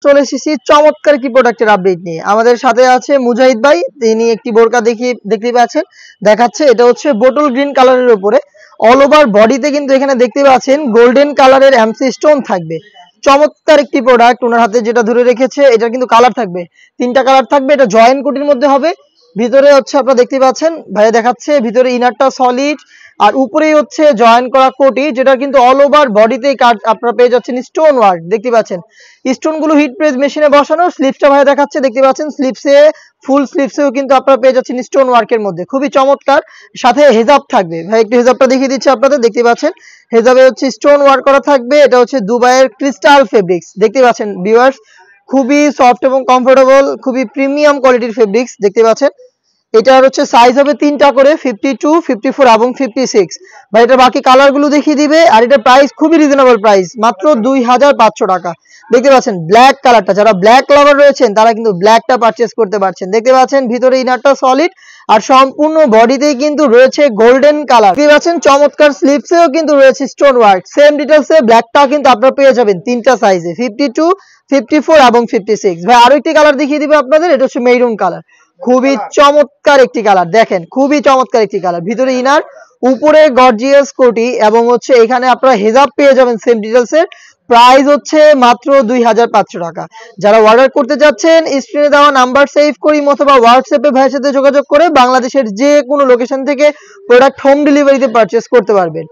চলে এসেছি চমৎকার একটি প্রোডাক্টের আপডেট নিয়ে। আমাদের সাথে আছে মুজাহিদ ভাই, তিনি একটি বোরকা দেখতে পাচ্ছেন দেখাচ্ছে। এটা হচ্ছে বোটল গ্রিন কালারের উপরে অল ওভার বডিতে কিন্তু এখানে দেখতে পাচ্ছেন গোল্ডেন কালারের এমসি স্টোন থাকবে। চমৎকার একটি প্রোডাক্ট। ওনার হাতে যেটা ধরে রেখেছে এটা কিন্তু কালার থাকবে, 3টা কালার থাকবে। এটা জয়েন্ট কোটির মধ্যে হবে। ভিতরে হচ্ছে আপনারা দেখতে পাচ্ছেন ভাইয়া দেখাচ্ছে, ভিতরে ইনারটা সলিড আর উপরেই হচ্ছে জয়েন করা কোটি, যেটা কিন্তু অল ওভার বডিতেই কাজ আপনারা পেয়ে যাচ্ছেন স্টোন ওয়ার্ক। দেখতে পাচ্ছেন স্টোন গুলো হিট প্রেস মেশিনে বসানো। স্লিপসটা ভাইয়া দেখাচ্ছে, দেখতে পাচ্ছেন স্লিপসে ফুল স্লিপসেও কিন্তু আপনারা পেয়ে যাচ্ছেন স্টোন ওয়ার্কের মধ্যে, খুবই চমৎকার। সাথে হেজাব থাকবে। ভাই একটু হেজাবটা দেখিয়ে দিচ্ছি আপনাদের। দেখতে পাচ্ছেন হেজাবে হচ্ছে স্টোন ওয়ার্ক করা থাকবে। এটা হচ্ছে দুবাইয়ের ক্রিস্টাল ফেব্রিক্স। দেখতে পাচ্ছেন ভিউয়ার্স, খুবই সফট এবং কমফোর্টেবল, খুবই প্রিমিয়াম কোয়ালিটির ফেব্রিক্স। দেখতে পাচ্ছেন এটার হচ্ছে সাইজ হবে 3টা করে, 52, 54 এবং 56। ভাই এটা বাকি কালার গুলো দেখিয়ে দিবে। আর এটা প্রাইস খুবই রিজনেবল প্রাইস, মাত্র 2500 টাকা। দেখতে পাচ্ছেন ব্ল্যাক কালারটা, যারা ব্ল্যাক লাভার রয়েছেন তারা কিন্তু ব্ল্যাকটা পারচেজ করতে পারছেন। দেখতে পাচ্ছেন ভিতরে ইনারটা সলিড আর সম্পূর্ণ বডিতেই কিন্তু রয়েছে গোল্ডেন কালার। দেখতে পাচ্ছেন চমৎকার স্লিপসেও কিন্তু রয়েছে স্টোন ওয়ার্ক। সেম ডিটেইলসে ব্ল্যাকটা কিন্তু আপনারা পেয়ে যাবেন 3টা সাইজে, 52, 54 এবং 56। ভাই আরো একটি কালার দেখিয়ে দিবে আপনাদের। এটা হচ্ছে মেরুন কালার, খুবই চমৎকার একটি কালার। দেখেন খুবই চমৎকার একটি কালার। ভিতরে ইনার, উপরে গর্জিয়াস কোটি এবং হচ্ছে এখানে আপনারা হেজাব পেয়ে যাবেন সেম ডিটেইলস এর। প্রাইস হচ্ছে মাত্র 2500 টাকা। যারা অর্ডার করতে যাচ্ছেন স্ক্রিনে দেওয়া নাম্বার সেভ করি অথবা হোয়াটসঅ্যাপে ভাইয়ের সাথে যোগাযোগ করে বাংলাদেশের যে কোনো লোকেশন থেকে প্রোডাক্ট হোম ডেলিভারিতে পারচেজ করতে পারবেন।